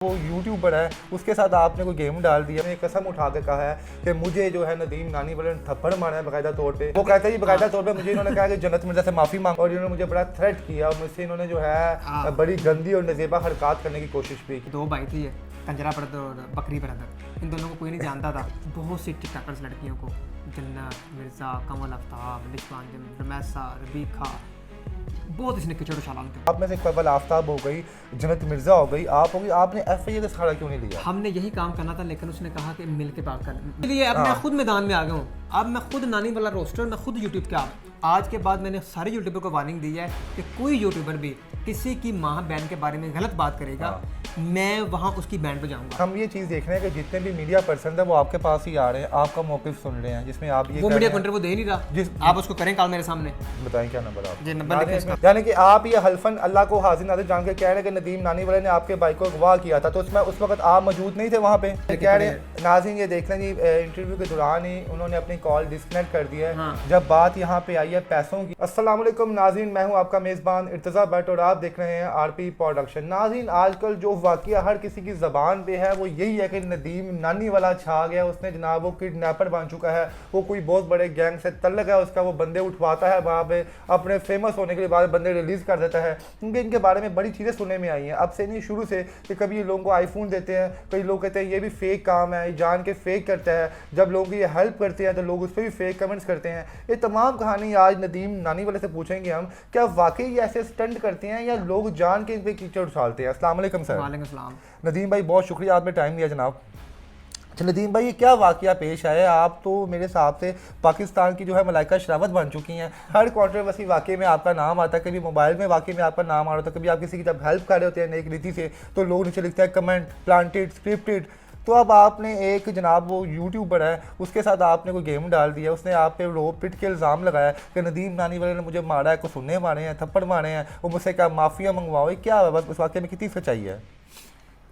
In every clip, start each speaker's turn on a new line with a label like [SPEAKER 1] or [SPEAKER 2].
[SPEAKER 1] वो यूट्यूबर है, उसके साथ आपने कोई गेम डाल दिया। ने कसम उठा के कहा है कि मुझे जो है नदीम नानी वाले ने थप्पड़ मारा है बाकायदा तौर पे। वो कहता है बाकायदा तौर पे मुझे इन्होंने कहा कि जन्नत मिर्जा से माफ़ी मांग, और इन्होंने मुझे बड़ा थ्रेट किया। मुझसे इन्होंने जो है बड़ी गंदी और नजेबा हरकत करने की कोशिश भी की।
[SPEAKER 2] दो भाई थे ये, कंजरा ब्रदर और बकरी ब्रदर। इन दोनों को कोई नहीं जानता था। बहुत सी टिकटॉकर्स लड़कियों को, जन्नत मिर्ज़ा, कमल आफ्ताब, लिशबान, रमैसा, रबीखा, बहुत इसने किचड़ उछाला उनके।
[SPEAKER 1] आप में से कमल आफ्ताब हो गई, जन्नत मिर्जा हो गई, आप होगी। आपने FIA का सहारा क्यों नहीं लिया?
[SPEAKER 2] हमने यही काम करना था, लेकिन उसने कहा कि मिल के बात कर। इसलिए अब मैं खुद मैदान में आ गया हूँ। अब मैं खुद नानी वाला रोस्टर, मैं खुद यूट्यूब के आज के बाद मैंने सारे यूट्यूबर को वार्निंग दी है कि कोई यूट्यूबर भी किसी की माँ बहन के बारे में गलत बात करेगा, मैं वहाँ उसकी बैंड पे जाऊँगा।
[SPEAKER 1] हम ये चीज़ देख रहे हैं कि जितने भी मीडिया पर्सन है वो आपके पास ही आ रहे हैं, आपका मौक़िफ़ सुन रहे हैं, जिसमें आप ये
[SPEAKER 2] वो मीडिया कंट्री वो दे नहीं रहा। आप उसको करें कॉल मेरे सामने।
[SPEAKER 1] बताएं क्या नंबर आप?
[SPEAKER 2] जी, नंबर लिखें इसका।
[SPEAKER 1] यानी कि आप ये हल्फन अल्लाह को हाजिर नाज़िर जान के कह रहे हैं कि नदीम नानी वाले ने आपके भाई को अगवा किया था, तो उसमें उस वक्त आप मौजूद नहीं थे वहाँ पे। कह रहे हैं नाज़रीन, ये देख लें जी, इंटरव्यू के दौरान ही उन्होंने अपनी कॉल डिस्कनेक्ट कर दी है। जब बात यहाँ पे आई है पैसों की। अस्सलाम वालेकुम नाज़रीन, मैं हूँ आपका मेज़बान इर्तज़ा भट्ट और आप देख रहे हैं RP प्रोडक्शन। नाज़रीन, आजकल जो वाक़या हर किसी की ज़बान पे है वो यही है कि नदीम नानी वाला छा गया। उसने जनाब वो किडनैपर बन चुका है, वो कोई बहुत बड़े गैंग से तल्लक है उसका, वो बंदे उठवाता है वहाँ पे, अपने फेमस होने के बाद बंदे रिलीज़ कर देता है। क्योंकि इनके बारे में बड़ी चीज़ें सुनने में आई हैं अब से नहीं, शुरू से, कि कभी ये लोगों को आईफोन देते हैं, कई लोग कहते हैं ये भी फेक काम है, जान के फेक करता है। जब लोगों की ये हेल्प करते हैं तो लोग उस पर भी फेक कमेंट्स करते हैं। ये तमाम कहानी आज नदीम नानी वाले से पूछेंगे हम, क्या वाकई ये ऐसे स्टंट करते हैं या लोग जान के इन पे कीचड़ उछालते हैं। अस्सलाम वालेकुम सर।
[SPEAKER 2] वालेकुम सलाम।
[SPEAKER 1] नदीम भाई बहुत शुक्रिया, आपने टाइम दिया जनाब। अच्छा नदीम भाई, ये क्या वाकया पेश आया? आप तो मेरे हिसाब से पाकिस्तान की जो है मलाइका शरावत बन चुकी हैं। हर कंट्रोवर्सी वाकये में आपका नाम आता है, कभी मोबाइल में वाकये में आपका नाम आ रहा होता है, कभी आप किसी की जब हेल्प कर रहे होते हैं नेक नीति से तो लोग नीचे लिखते हैं कमेंट प्लांटेड स्क्रिप्टेड। तो अब आपने एक जनाब वो यूट्यूबर है, उसके साथ आपने कोई गेम डाल दिया, उसने आप पे रोप पिट के इल्ज़ाम लगाया कि नदीम नानी वाले ने मुझे मारा है, को सुनने मारे हैं, थप्पड़ मारे हैं, वो मुझसे क्या माफ़िया मंगवाओ। क्या है बस उस वाकये में कितनी सच्चाई है?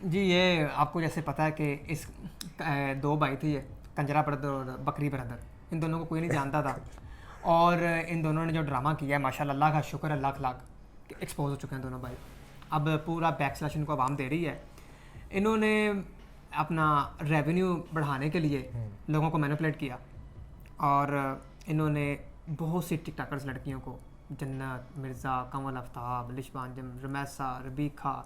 [SPEAKER 2] जी, ये आपको जैसे पता है कि इस दो भाई थे ये, कंजरा ब्रदर और बकरी ब्रदर। इन दोनों को कोई नहीं जानता था, और इन दोनों ने जो ड्रामा किया है माशाल्लाह, अल्लाह का शुक्र है, लाख लाख एक्सपोज हो चुके हैं दोनों भाई। अब पूरा बैक स्लैश इनको आवाम दे रही है। इन्होंने अपना रेवेन्यू बढ़ाने के लिए लोगों को मैनिपुलेट किया, और इन्होंने बहुत सी टिकटॉकर्स लड़कियों को, जन्नत मिर्ज़ा, कमल आफ्ताब, लिशबान, रमैसा, रबीखा,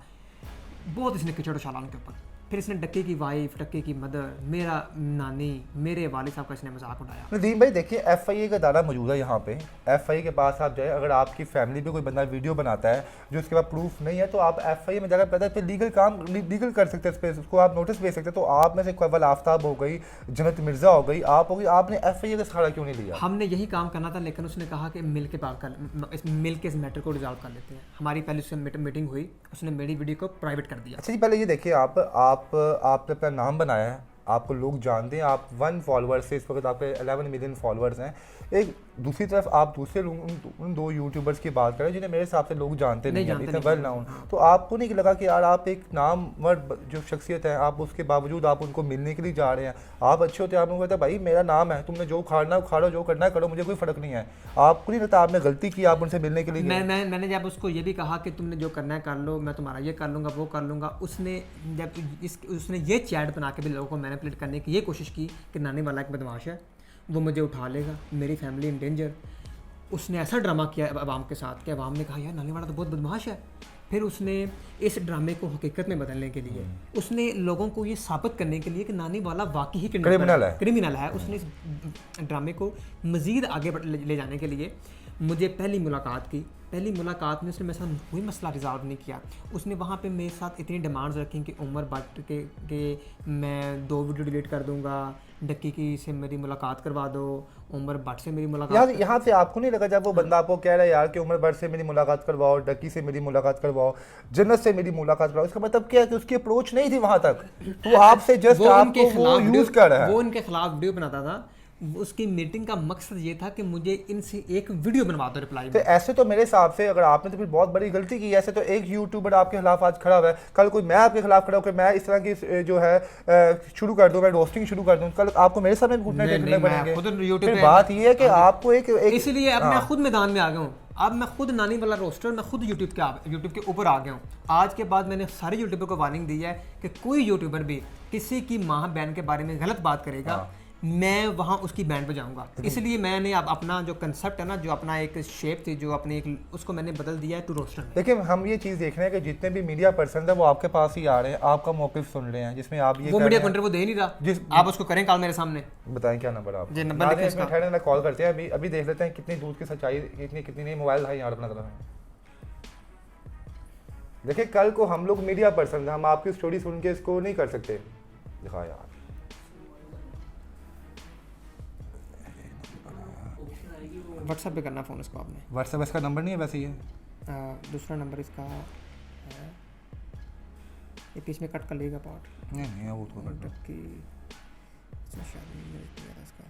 [SPEAKER 2] बहुत इसने किचड़ उछाला उनके ऊपर। फिर इसने डक्के की वाइफ, डक्के की मदर, मेरा नानी, मेरे वालिद साहब का इसने मजाक उड़ाया।
[SPEAKER 1] नदीम भाई देखिए, FIA का दायरा मौजूद है यहाँ पे। FIA के पास आप जाए, अगर आपकी फैमिली पे कोई बंदा वीडियो बनाता है जो उसके पास प्रूफ नहीं है तो आप FIA में जाकर पता है लीगल काम लीगल कर सकते हैं, इस पर उसको आप नोटिस भेज सकते हैं। तो आप में से कमल आफ्ताब हो गई, जन्नत मिर्ज़ा हो गई, आप हो गई, आपने FIA का सहारा क्यों नहीं लिया?
[SPEAKER 2] हमने यही काम करना था, लेकिन उसने कहा कि मिल के बात कर, मिल के इस मैटर को रिजॉल्व कर लेते हैं। हमारी पहले उससे मीटिंग हुई, उसने मेरी वीडियो को प्राइवेट कर दिया।
[SPEAKER 1] अच्छा जी, पहले ये देखिए, आपने अपना नाम बनाया है, आपको लोग जानते हैं, आप 1 फॉलोअर से इस वक्त आपके 11 मिलियन फॉलोअर्स हैं। एक दूसरी तरफ आप दूसरे उन 2 यूट्यूबर्स की बात करें जिन्हें मेरे हिसाब से लोग जानते नहीं हैं, इतने वेल नाउन। तो आपको नहीं लगा कि यार आप एक नामवर जो शख्सियत है, आप उसके बावजूद आप उनको मिलने के लिए जा रहे हैं? आप अच्छे होते हैं, आपको कहता है भाई मेरा नाम है, तुमने जो उखाड़ना उखाड़ो, जो करना है करो, मुझे कोई फ़र्क नहीं है। आपको नहीं लगता आपने गलती की, आप उनसे मिलने के लिए?
[SPEAKER 2] मैंने जब उसको ये भी कहा कि तुमने जो करना है कर लो, मैं तुम्हारा ये कर लूँगा, वो कर लूँगा, उसने जब उसने ये चैट बना के भी लोगों को मैनिपुलेट करने की ये कोशिश की कि नानी वाला एक बदमाश है, वो मुझे उठा लेगा, मेरी फैमिली इन डेंजर। उसने ऐसा ड्रामा किया अवाम के साथ कि अवाम ने कहा यार नानी वाला तो बहुत बदमाश है। फिर उसने इस ड्रामे को हकीकत में बदलने के लिए, उसने लोगों को ये साबित करने के लिए कि नानी वाला वाकई ही क्रिमिनल है, उसने इस ड्रामे को मज़ीद आगे ले जाने के लिए मुझे पहली मुलाकात में उसने मेरे साथ कोई मसला रिजॉल्व नहीं किया। उसने वहाँ पे मेरे साथ इतनी डिमांड्स रखी कि उमर भट्ट के मैं 2 वीडियो डिलीट कर दूंगा, डक्की की से मेरी मुलाकात करवा दो, उमर भट्ट से मेरी मुलाकात।
[SPEAKER 1] यार यहाँ से आपको नहीं लगा जब वो बंदा आपको कह रहा है यार कि उमर भट्ट से मेरी मुलाकात करवाओ, डक्की से मेरी मुलाकात करवाओ, जन्नत से मेरी मुलाकात करवाओ, इसका मतलब क्या है कि उसकी अप्रोच नहीं थी वहाँ तक, तो आपसे जस्ट आपको वो यूज कर रहा है,
[SPEAKER 2] वो उनके खिलाफ वीडियो बनाता था। उसकी मीटिंग का मकसद ये था कि मुझे इनसे एक वीडियो बनवा दो रिप्लाई में।
[SPEAKER 1] तो ऐसे तो मेरे हिसाब से अगर आपने तो फिर बहुत बड़ी गलती की। ऐसे तो एक यूट्यूबर आपके खिलाफ आज खड़ा हुआ है, कल कोई मैं आपके खिलाफ खड़ा होकर मैं इस तरह की जो है शुरू कर दूं, मैं रोस्टिंग शुरू कर दूं, कल आपको मेरे सामने घुटने टेकने पड़ेंगे। फिर बात ये है कि आपको एक
[SPEAKER 2] इसलिए अब मैं खुद मैदान में आ गया हूँ। अब मैं खुद नानी वाला रोस्टर मैं खुद यूट्यूब के ऊपर आ गया हूँ। आज के बाद मैंने सारे यूट्यूबर को वार्निंग दी है कि कोई यूट्यूबर भी किसी की माँ बहन के बारे में गलत बात करेगा, मैं वहाँ उसकी बैंड पे जाऊँगा। इसलिए मैंने अब अपना जो कंसेप्ट है ना, जो अपना एक शेप थी, जो अपने एक उसको मैंने बदल दिया है टू रोस्टर।
[SPEAKER 1] देखिए हम ये चीज़ देख रहे हैं कि जितने भी मीडिया पर्सन है वो आपके पास ही आ रहे हैं, आपका मौक़िफ़ सुन रहे हैं, जिसमें आप ये
[SPEAKER 2] वो मीडिया कंट्री वो दे नहीं रहा, आप उसको करें कॉल मेरे सामने।
[SPEAKER 1] बताएं क्या नंबर आप
[SPEAKER 2] जी नंबर लिखें इसका।
[SPEAKER 1] ठहरे ना कॉल करते हैं, अभी देख लेते हैं कितनी दूर की सच्चाई, कितनी नहीं। मोबाइल भाई यहाँ अपना तरफ है। देखिए कल को हम लोग मीडिया पर्सन हैं, हम आपकी स्टोरी सुन के इसको नहीं कर सकते। दिखा यार
[SPEAKER 2] व्हाट्सएप पे करना फ़ोन इसको आपने।
[SPEAKER 1] व्हाट्सएप इसका नंबर नहीं है वैसे ये
[SPEAKER 2] दूसरा नंबर इसका है, ये बीच में कट कर लेगा पार्ट।
[SPEAKER 1] नहीं वो तो
[SPEAKER 2] की इसका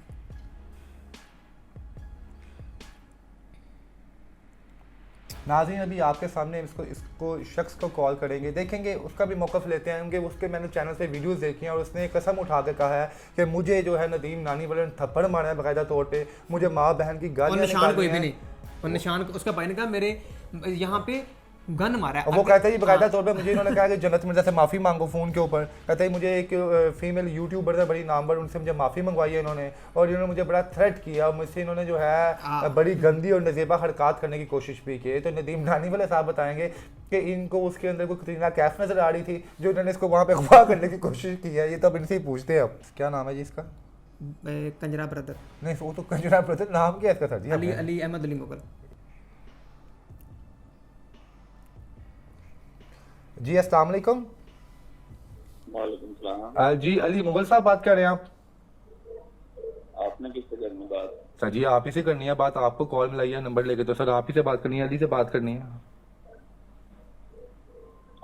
[SPEAKER 1] नाज़रीन अभी आपके सामने इसको शख्स को कॉल करेंगे, देखेंगे उसका भी मौक़िफ़ लेते हैं। उसके मैंने चैनल से वीडियोस देखी हैं और उसने कसम उठा के कहा है कि मुझे जो है नदीम नानी वाले ने थप्पड़ मारा है बाकायदा तौर पे, मुझे माँ बहन की गालियाँ
[SPEAKER 2] निशान कोई भी नहीं, और निशान उसका भाई ने कहा मेरे यहाँ पे गन मारा है।
[SPEAKER 1] वो कहता है बाकायदा तौर पे मुझे इन्होंने कहा कि जन्नत मिर्जा से माफ़ी मांगो फ़ोन के ऊपर। कहता है मुझे एक फीमेल यूट्यूबर है बड़ी नामवर, उनसे मुझे माफ़ी मंगवाई है इन्होंने, और इन्होंने मुझे बड़ा थ्रेट किया और मुझसे इन्होंने जो है बड़ी गंदी और नज़ेबा हरकत करने की कोशिश भी की। तो नदीम नानी वाले साहब बताएंगे कि इनको उसके अंदर कोई कतरीना कैफ नज़र आ रही थी जो इन्होंने इसको वहाँ पर अगवा करने की कोशिश की है। ये तो अब इनसे ही पूछते हैं। अब क्या नाम है जी इसका?
[SPEAKER 2] कंजरा ब्रदर।
[SPEAKER 1] नहीं वो तो कंजरा ब्रदर, नाम क्या है इसका सर जी?
[SPEAKER 2] अली अहमद अली मुगल।
[SPEAKER 1] जी अस्सलाम वालेकुम।
[SPEAKER 3] वालेकुम सलाम।
[SPEAKER 1] जी अली मुगल साहब बात कर रहे हैं आप?
[SPEAKER 3] आपने किससे करनी बात?
[SPEAKER 1] सर जी आप ही से करनी है बात, आपको कॉल मिलाई है नंबर लेके, तो सर आप ही से बात करनी है, अली से बात करनी है।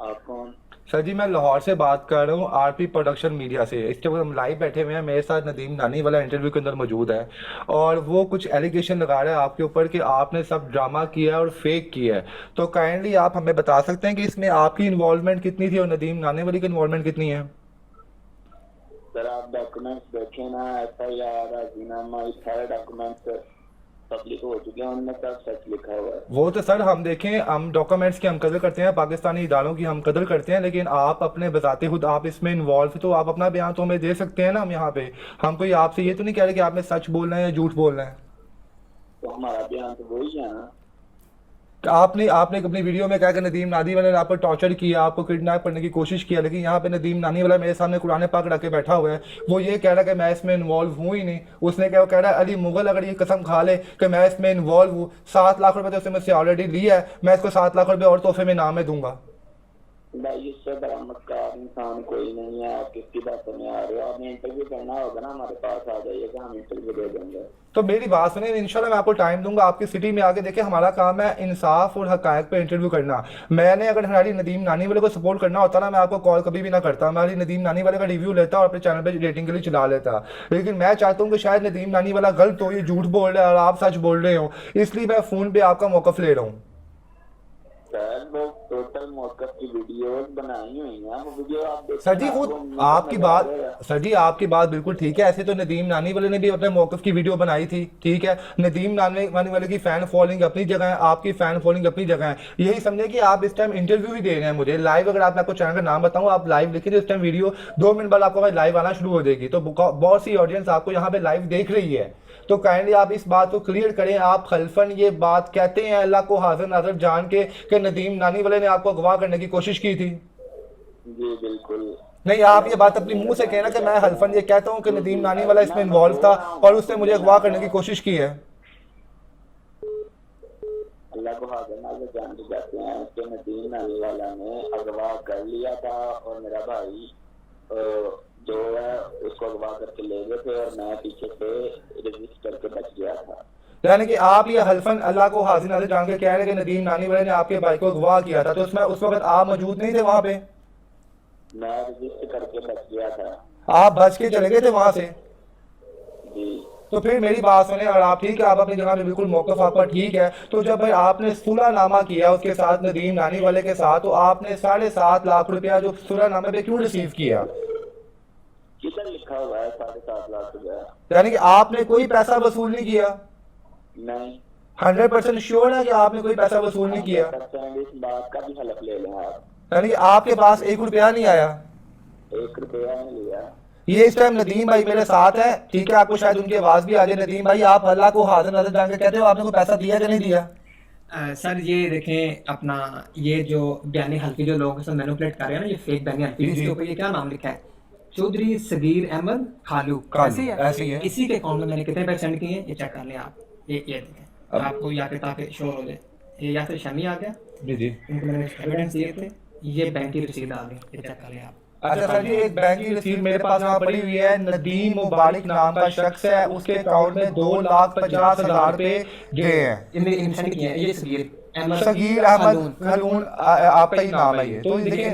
[SPEAKER 3] आप कौन?
[SPEAKER 1] सर जी मैं लाहौर से बात कर रहा हूँ, आरपी प्रोडक्शन मीडिया से। इसके बाद हम लाइव बैठे हुए हैं, मेरे साथ नदीम नानी वाला इंटरव्यू के अंदर मौजूद है और वो कुछ एलिगेशन लगा रहा है आपके ऊपर कि आपने सब ड्रामा किया है और फेक किया है। तो काइंडली आप हमें बता सकते हैं कि इसमें आपकी इन्वॉल्वमेंट कितनी थी और नदीम नानी वाली की इन्वॉल्वमेंट कितनी है?
[SPEAKER 3] सर आप डॉक्यूमेंट्स देखें ना, FIR राजीनामा, ये सारे डॉक्यूमेंट्स पब्लिक हो चुके हैं, उनमें सब सच लिखा हुआ है।
[SPEAKER 1] वो तो सर हम देखें, हम डॉक्यूमेंट्स की हम कदर करते हैं, पाकिस्तानी इदारों की हम कदर करते हैं, लेकिन आप अपने बताते खुद आप इसमें इन्वॉल्व, तो आप अपना बयान तो हमें दे सकते हैं ना। हम यहाँ पे हम कोई आपसे ये तो नहीं कह रहे कि आपने सच बोलना है या झूठ बोलना है।
[SPEAKER 3] तो हमारा बयान तो वही है ना।
[SPEAKER 1] आपने अपनी वीडियो में कहा कि नदीम नानी वाले ने आप पर टॉर्चर किया, आपको किडनैप करने की कोशिश किया, लेकिन यहाँ पे नदीम नानी वाला मेरे सामने कुरान पाक रख के बैठा हुआ है, वो ये कह रहा है कि मैं इसमें इन्वॉल्व हूँ ही नहीं। उसने क्या कह रहा है, अली मुगल अगर ये कसम खा ले कि मैं इसमें इन्वॉल्व हूँ, 7 लाख रुपए तो उसने मुझसे ऑलरेडी लिया है, मैं इसको 7 लाख रुपए और तोहफे में नाम में दूंगा।
[SPEAKER 3] भाई इससे बरामदकार इंसान कोई नहीं है, आप किसकी बातों में आ रहे हो? आपने इंटरव्यू करना होगा ना, हमारे पास आ जाइएगा, हम इंटरव्यू दे देंगे।
[SPEAKER 1] तो मेरी बात सुनिए, इंशाल्लाह मैं आपको टाइम दूंगा, आपकी सिटी में आके देखिए। हमारा काम है इंसाफ और हकायक पे इंटरव्यू करना। मैंने अगर हमारी नदीम नानी वाले को सपोर्ट करना होता ना, मैं आपको कॉल कभी भी ना करता, हमारी नदीम नानी वाले का रिव्यू लेता और अपने चैनल पे रेटिंग के लिए चला लेता। लेकिन मैं चाहता हूँ कि शायद नदीम नानी वाला गलत हो, ये झूठ बोल रहा है और आप सच बोल रहे हो, इसलिए मैं फ़ोन पर आपका मौक़िफ़ ले रहा हूँ।
[SPEAKER 3] सर वो टोटल मौक़िफ़ की वीडियोस बनाई हुई हैं, वो वीडियो आप देखें।
[SPEAKER 1] सर जी खुद आपकी बात, सर जी आपकी बात बिल्कुल ठीक है। ऐसे तो नदीम नानी वाले ने भी अपने मौक़िफ़ की वीडियो बनाई थी, ठीक है। नदीम नानी वाले की फ़ैन फॉलोइंग अपनी जगह है, आपकी फ़ैन फॉलोइंग अपनी जगह है। यही समझे कि आप इस टाइम इंटरव्यू ही दे रहे हैं मुझे लाइव। अगर आपको चैनल का नाम बताऊँ, आप लाइव लिखिए तो इस टाइम वीडियो 2 मिनट बाद आपको लाइव आना शुरू हो जाएगी, तो बहुत सी ऑडियंस आपको यहाँ पे लाइव देख रही है। तो काइंडली आप इस बात को क्लियर करें। आप खलफन ये बात कहते हैं अल्लाह को हाजिर नाज़र जान के कि नदीम नानी वाले ने आपको अगवा करने की कोशिश की थी?
[SPEAKER 3] जी बिल्कुल
[SPEAKER 1] नहीं, आप ये बात अपनी मुंह से कहना कि मैं हल्फन ये कहता हूँ कि नदीम नानी वाला इसमें इन्वॉल्व था और उसने मुझे अगवा करने की कोशिश की है।
[SPEAKER 3] अल्लाह को हाजिर नाज़र जान के कहते हैं कि नदीम नानी वाला ने अगवा कर लिया था और मेरा भाई जो है उसको अगवा करके ले गए थे और मैं पीछे से रजिस्ट करके बच गया था।
[SPEAKER 1] यानी कि आप ये हल्फन अल्लाह को हाजिर नाज़र जान के कह रहे हैं कि नदीम नानी वाले ने आपके भाई को अगवा किया था, तो उसमें उस वक्त आप मौजूद नहीं थे वहां पे?
[SPEAKER 3] मैं रजिस्ट करके बच गया था।
[SPEAKER 1] आप बच के चले गए थे वहां से?
[SPEAKER 3] जी
[SPEAKER 1] तो फिर मेरी बात सुने, और आप ठीक है, आप अपनी जगह पे बिल्कुल मौक़िफ़ आपका ठीक है। तो जब भाई आपने सुलहनामा किया उसके साथ नदीम नानी वाले के साथ, तो आपने 7.5 लाख रुपया जो सुलहनामे पे क्यों रिसीव किया?
[SPEAKER 3] किधर लिखा हुआ है 7.5 लाख रुपया?
[SPEAKER 1] यानी कि आपने कोई पैसा वसूल नहीं किया?
[SPEAKER 3] नहीं।
[SPEAKER 1] 100% श्योर है कि आपने कोई पैसा वसूल नहीं किया?
[SPEAKER 3] करते हैं इस बात का भी हलफ ले लें आप।
[SPEAKER 1] यानी आपके पास 1 रुपया नहीं आया?
[SPEAKER 3] 1 रुपया नहीं लिया।
[SPEAKER 1] ये इस टाइम नदीम भाई मेरे साथ है, ठीक है, आपको शायद उनकी आवाज भी आ जाए। नदीम भाई, आप अल्लाह को हाजिर नाज़िर जान के कहते हो आपने कोई पैसा दिया कि नहीं दिया?
[SPEAKER 2] सर ये देखें अपना ये जो बयानी हल्की जो लोग सब मैनिपुलेट कर रहे हैं ना, ये फेक बयानी हल्की, इसके ऊपर ये क्या नाम लिखा है, चौधरी सगीर अहमद खालू, ऐसे ही
[SPEAKER 1] ऐसे ही है।
[SPEAKER 2] इसी के अकाउंट में मैंने कितने पैसे सेंड किए हैं ये चेक कर लें आप। ये देखें आपको यहाँ पे ताकि शोर हो जाए, ये यहाँ से शमी आ गया,
[SPEAKER 1] जी जी।
[SPEAKER 2] इनको मैंने एविडेंस दिए थे, ये बैंक की रसीद आ गई, ये चेक कर लें आप।
[SPEAKER 1] अच्छा सर जी, एक बैंक की रसीद मेरे पास यहाँ पड़ी हुई है। नदीम मुबारक नाम का शख्स है, उसके अकाउंट में 2,50,000 रुपए गए हैं।
[SPEAKER 2] इनमें सेंड किए हैं, ये
[SPEAKER 1] सगीर अहमद खलून आपका ही नाम है ये। तो देखिए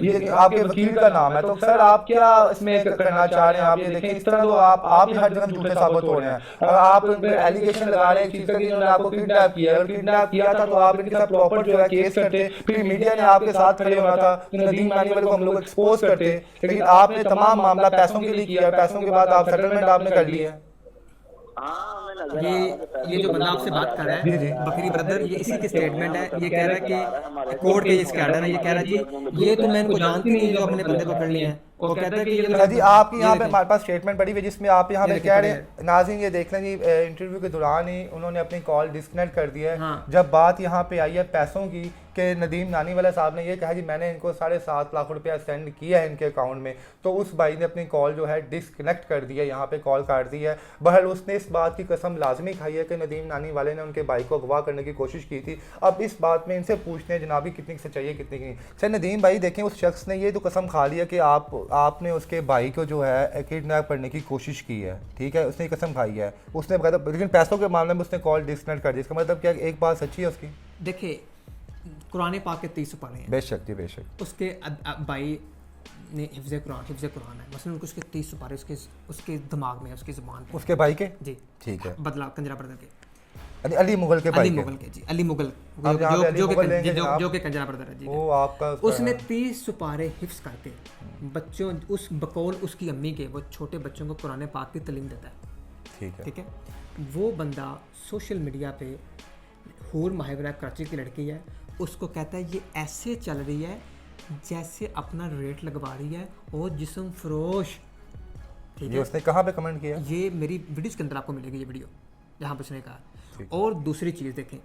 [SPEAKER 1] ये आपके वकील का नाम है। तो सर आप क्या इसमें करना चाह रहे हैं? आप ये देखें, इस तरह तो आप भी हर जगह झूठे साबित हो रहे हैं। और आप एलिगेशन लगा रहे हैं चीज का कि इन्होंने आपको किडनैप किया। अगर किडनैप किया था तो आप इनके साथ प्रॉपर जो है केस करते, फिर मीडिया ने आपके साथ खड़े होना था, तो नदीम नानी वाले को हम लोग एक्सपोज करते। लेकिन आपने तमाम मामला पैसों के लिए किया, पैसों के बाद आप सेटलमेंट आपने कर लिया।
[SPEAKER 2] ये जो बंदा आपसे बात कर रहा है बकरी ब्रदर, ये इसी की स्टेटमेंट है। ये कह रहा है कि कोर्ट के इसके आर्डर है, ये कह रहा है जी ये तो मैं इनको जानती नहीं जो अपने बंदे पकड़ लिए हैं। वो कहता है कि ये
[SPEAKER 1] जी आपकी यहाँ पे हमारे पास स्टेटमेंट पड़ी हुई जिसमें आप यहाँ पे कह रहे हैं, नाज़रीन ये देख लें जी, इंटरव्यू के दौरान ही उन्होंने अपनी कॉल डिस्कनेक्ट कर दी है। जब बात यहाँ पे आई है पैसों की कि नदीम नानी वाला साहब ने ये कहा जी मैंने इनको 7.5 लाख रुपया सेंड किया है इनके अकाउंट में, तो उस भाई ने अपनी कॉल जो है डिस्कनेक्ट कर दी है, यहाँ पे कॉल काट दी है। बहरहाल उसने इस बात की कसम लाजमी खाई है कि नदीम नानी वाले ने उनके भाई को अगवा करने की कोशिश की थी। अब इस बात में इनसे पूछते हैं जनाबी कितनी सच्चाई है कितनी की नहीं। सर नदीम भाई देखें, उस शख्स ने ये तो कसम खा लिया कि आपने उसके भाई को जो है किडनैप करने की कोशिश की है, ठीक है, उसने कसम खाई है, उसने बताया, लेकिन पैसों के मामले में उसने कॉल डिस्कनेक्ट कर दी। इसका मतलब क्या एक बात सच्ची है उसकी?
[SPEAKER 2] देखिए कुरान पाक के 30 पारे हैं,
[SPEAKER 1] बेशक जी बेशक, उसके
[SPEAKER 2] भाई ने हिफ्ज़ कुरान है, मसलन उसके 30 पारे उसके दिमाग में, उसकी ज़ुबान पे,
[SPEAKER 1] उसके भाई के
[SPEAKER 2] जी
[SPEAKER 1] ठीक है,
[SPEAKER 2] बदला कंजरा ब्रदर के,
[SPEAKER 1] अली मुगल के भाई,
[SPEAKER 2] अली मुगल के जी, अली मुगल जो के कंजरा ब्रदर है जी, वो आपका उसने 30 सुपारे हिफ्ज़ करके बच्चों उस बकौल उसकी अम्मी के वो छोटे बच्चों को कुरान पाक की तालीम देता है, ठीक है। वो बंदा सोशल मीडिया पे हूर माहिरा कराची की लड़की है, उसको कहता है ये ऐसे चल रही है जैसे अपना रेट लगवा रही है और जिस्म फरोश, ठीक है।
[SPEAKER 1] ये उसने कहाँ पे कमेंट किया?
[SPEAKER 2] ये मेरी वीडियोस के अंदर आपको मिलेगी ये वीडियो, जहाँ पर उसने कहा। और दूसरी चीज़ देखें,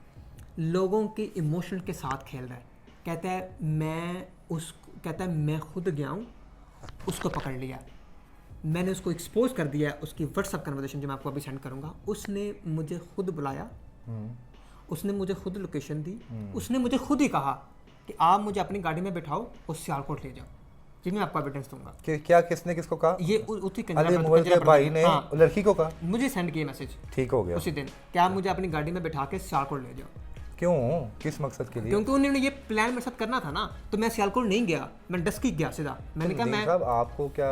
[SPEAKER 2] लोगों के इमोशन के साथ खेल रहा है, कहता है मैं खुद गया हूँ, उसको पकड़ लिया, मैंने उसको एक्सपोज कर दिया, उसकी व्हाट्सअप कन्वर्सेशन जो मैं आपको अभी सेंड करूँगा, उसने मुझे खुद बुलाया, उसने मुझे खुद लोकेशन दी, उसने मुझे खुद ही कहा कि आप मुझे अपनी गाड़ी में बैठाओ और सियालकोट ले जाओ, जी मैं आपको एविडेंस दूंगा।
[SPEAKER 1] क्या किसने किसको कहा?
[SPEAKER 2] ये उसी
[SPEAKER 1] के भाई ने लड़की को कहा,
[SPEAKER 2] मुझे सेंड किया मैसेज,
[SPEAKER 1] ठीक हो गया
[SPEAKER 2] उसी दिन, क्या आप मुझे अपनी गाड़ी में बैठा के सियालकोट ले जाओ।
[SPEAKER 1] क्यों, किस मकसद के लिए?
[SPEAKER 2] क्योंकि उन्होंने ये प्लान मेरे साथ करना था ना, तो मैं सियालकोट नहीं गया, मैं डस्की गया सीधा। मैंने कहा मैं,
[SPEAKER 1] आपको क्या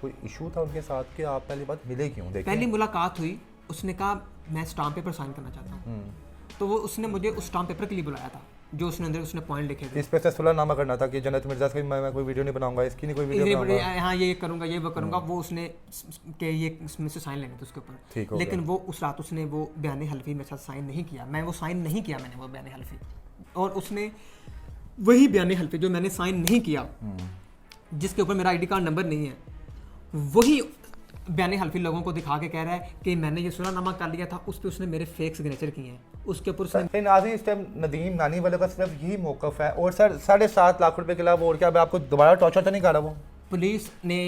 [SPEAKER 1] कोई इशू था उनके साथ कि आप पहली बात मिले क्यों? देखिए
[SPEAKER 2] पहली मुलाकात हुई, उसने कहा मैं स्टाम्प पेपर साइन करना चाहता हूँ, तो वो उसने मुझे उस स्टाम्प पेपर के लिए बुलाया था, जो उसने अंदर उसने पॉइंट लिखे थे,
[SPEAKER 1] इस पे से सुलहनामा करना था कि जन्नत मिर्जा से मैं कोई वीडियो नहीं बनाऊंगा, इसकी नहीं कोई वीडियो बनाऊंगा,
[SPEAKER 2] हाँ ये करूंगा ये वो करूंगा, वो उसने के ये इसमें से साइन लेने थे उसके ऊपर, लेकिन वो उस रात उसने वो बयान हल्फी मेरे साथ साइन नहीं किया, मैं वो साइन नहीं किया, मैंने वो बयान हल्फी, और उसने वही बयान हल्फी जो मैंने साइन नहीं किया, जिसके ऊपर मेरा आईडी कार्ड नंबर नहीं है, वही बयान हल्फी लोगों को दिखा के कह रहा है कि मैंने ये सुलहनामा कर लिया था, उस पर उसने मेरे फेक सिग्नेचर किए हैं, उसके ऊपर उसने।
[SPEAKER 1] नाज़रीन इस टाइम नदीम नानी वाले का सिर्फ यही मौक़िफ़ है, और सर 7.5 लाख रुपए के अलावा और क्या? आपको दोबारा टॉर्चर तो नहीं कर रहा? वो
[SPEAKER 2] पुलिस ने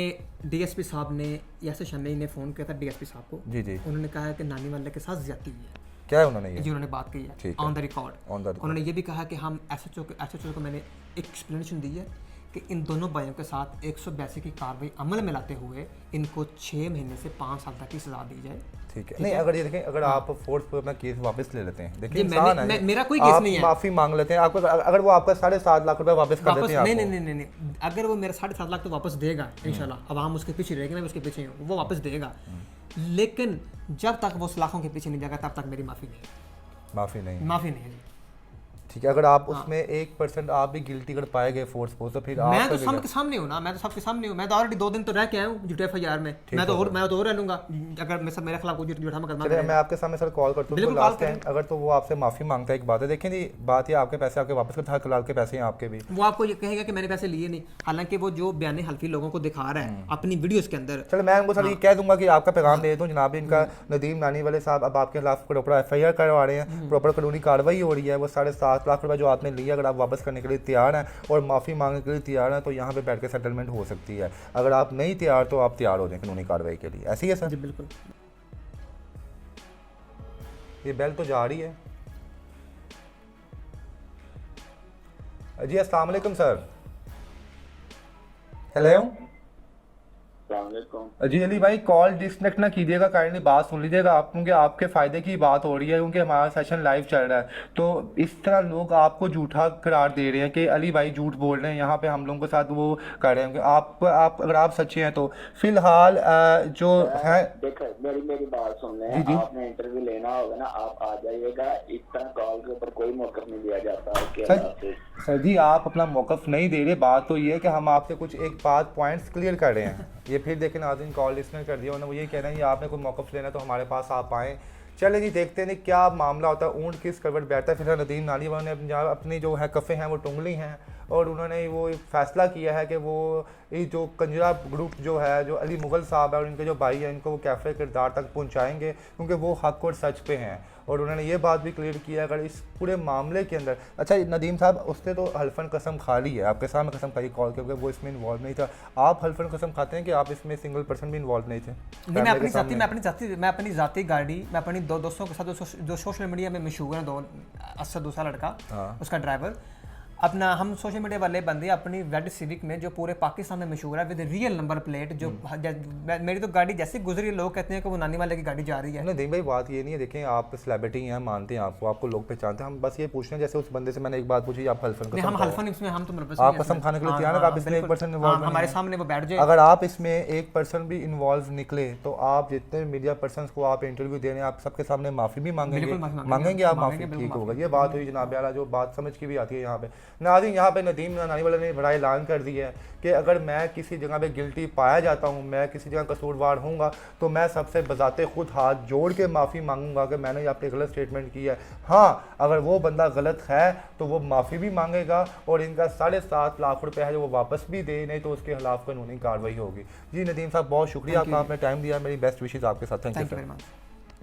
[SPEAKER 2] डीएसपी साहब ने यासिर शमी ने फ़ोन किया था डीएसपी साहब को, जी जी, उन्होंने कहा है कि नानी वाले के साथ ज्यादती हुई है।
[SPEAKER 1] क्या है उन्होंने? जी
[SPEAKER 2] उन्होंने बात की है ऑन द रिकॉर्ड। उन्होंने ये भी कहा कि हम एसएचओ को मैंने एक एक्सप्लेनेशन दी है कि इन दोनों भाइयों के साथ 182 की कार्रवाई अमल में लाते हुए इनको 6 महीने से 5 साल तक की सज़ा दी जाए, ठीक है। नहीं अगर ये देखें, अगर आप फोर्स पर अपना केस वापस ले लेते हैं, देखिए इंसान है, मेरा कोई केस नहीं है, माफ़ी मांग लेते हैं, आपको अगर वो आपका 7.5 लाख रुपए वापस कर देते हैं, नहीं, अगर वो मेरा 7.5 लाख तो वापस देगा इंशाल्लाह, अब हम उसके पीछे रहेंगे, मैं उसके पीछे हूँ, वो वापस देगा, लेकिन जब तक वो सलाखों के पीछे नहीं जाएगा तब तक मेरी माफ़ी नहीं है जी।
[SPEAKER 1] ठीक है, अगर आप उसमें 1% आप भी गिल्टी अगर पाए गए फोर्स तो फिर आप
[SPEAKER 2] मैं तो सबके सामने हूँ ना, मैं तो सबके सामने हूँ। मैं तो ऑलरेडी 2 दिन तो रह के आया हूँ झूठे FIR में। मैं तो और रह लूंगा अगर मेरे खिलाफ कोई झूठा मुकदमा
[SPEAKER 1] चलिए मैं आपके सामने सर कॉल करता हूँ लास्ट टाइम, अगर तो वो आपसे माफ़ी मांगता है। एक बात है, देखिए जी बात ये आपके पैसे आपके वापस करता है, कलाल के पैसे हैं आपके भी।
[SPEAKER 2] वो आपको ये कहेगा कि मैंने पैसे लिए नहीं, हालांकि वो जो बयान हल्फी लोगों को दिखा रहा है अपनी वीडियोस के अंदर।
[SPEAKER 1] चलो मैं उनको सर ये कह दूंगा कि आपका पैगाम दे दूँ जनाब, इनका नदीम नानी वाले साहब अब आपके खिलाफ प्रॉपर FIR करवा रहे हैं, प्रॉपर कानूनी कार्रवाई हो रही है। वो 7.5 लाख रुपये जो आपने लिया अगर आप वापस करने के लिए तैयार हैं और माफ़ी मांगने के लिए तैयार हैं तो यहाँ पे बैठ के सेटलमेंट हो सकती है। अगर आप नहीं तैयार तो आप तैयार हो जाएं कानूनी कार्रवाई के लिए। ऐसी है सर?
[SPEAKER 2] जी बिल्कुल।
[SPEAKER 1] ये बेल तो जा रही है जी। अस्सलाम वालेकुम सर। हेलो जी अली भाई, कॉल डिस्कनेक्ट ना कीजिएगा, काइंडली बात सुन लीजिएगा आप, क्योंकि आपके फ़ायदे की बात हो रही है, क्योंकि हमारा सेशन लाइव चल रहा है। तो इस तरह लोग आपको झूठा करार दे रहे हैं कि अली भाई झूठ बोल रहे हैं, यहाँ पे हम लोगों के साथ वो कर रहे हैं। आप अगर आप सच्चे हैं तो फिलहाल जो है
[SPEAKER 3] देखो मेरी बात सुन लें, आपने इंटरव्यू लेना होगा ना, आप आ जाइएगा। इस तरह कॉल के ऊपर कोई मौक़िफ़ नहीं दिया जाता।
[SPEAKER 1] सर जी आप अपना मौक़िफ़ नहीं दे रहे, बात तो ये है कि हम आपसे कुछ एक बात पॉइंट्स क्लियर कर रहे हैं। ये फिर देखें नाज़रीन कॉल डिस्कनेक्ट कर दिया उन्होंने, वो ये कह रहे हैं कि आपने कोई मौक़िफ़ लेना तो हमारे पास आप आएँ। चले जी देखते हैं क्या मामला होता है, ऊँट किस करवट बैठता है। फिर नदीम नानी वालों ने अपनी जो है कफ़े हैं वो टुंगली हैं और उन्होंने वो फैसला किया है कि वो ये जो कंजरा ग्रुप जो है, जो अली मुग़ल साहब है और इनके जो भाई हैं, इनको वो कैफ़े किरदार तक पहुंचाएंगे क्योंकि वो हक़ और सच पे हैं। और उन्होंने ये बात भी क्लियर किया अगर इस पूरे मामले के अंदर, अच्छा नदीम साहब उसने तो हल्फन कसम खा ली है, आपके सामने कसम खाई कॉल क्योंकि वो इसमें इन्वॉल्व नहीं था। आप हल्फन कसम खाते हैं कि आप इसमें सिंगल पर्सन भी इन्वॉल्व नहीं थे?
[SPEAKER 2] मैं अपनी ज़ाती गाड़ी, मैं अपनी दो दोस्तों के साथ जो सोशल मीडिया में मशहूर है, असद दूसरा लड़का, उसका ड्राइवर, अपना हम सोशल मीडिया वाले बंदे अपनी रेड सिविक में जो पूरे पाकिस्तान में मशहूर है विद रियल नंबर प्लेट, जो मेरी तो गाड़ी जैसे गुजरी लोग कहते हैं कि वो नानी वाले की गाड़ी जा रही है।
[SPEAKER 1] नहीं भाई बात ये नहीं है, देखें आप सेलिब्रिटी हैं, मानते हैं आपको लोग पहचानते हैं, हम बस ये पूछ रहे हैं जैसे उस बंदे से मैंने एक बात पूछी, आप हल्फन
[SPEAKER 2] हम हल्फन इसमें हम तो
[SPEAKER 1] आप कसम खाने के लिए तैयार हैं, आप इसमें 1% इन्वॉल्व
[SPEAKER 2] हमारे सामने वो बैठ जाए।
[SPEAKER 1] अगर आप इसमें 1% भी इन्वॉल्व निकले तो आप जितने मीडिया पर्सन को आप इंटरव्यू दे रहे हैं आप सबके सामने माफ़ी भी मांगेंगे आप माफ़ी, ठीक होगा। ये बात हुई जनाब यार, जो बात समझ की भी आती है यहाँ पे। नाज़रीन यहाँ पे नदीम नानी वाले ने बड़ा ऐलान कर दिया है कि अगर मैं किसी जगह पे गिल्टी पाया जाता हूँ, मैं किसी जगह कसूरवार हूँगा तो मैं सबसे बजाते खुद हाथ जोड़ के माफ़ी मांगूंगा कि मैंने आपने गलत स्टेटमेंट की है। हाँ अगर वो बंदा गलत है तो वो माफ़ी भी मांगेगा और इनका 7.5 लाख रुपये है जो वो वापस भी दे, नहीं तो उसके खिलाफ कानूनी कार्रवाई होगी। जी नदीम साहब बहुत शुक्रिया, आपने टाइम दिया, मेरी बेस्ट विशेज़ आपके साथ। Thank you sir.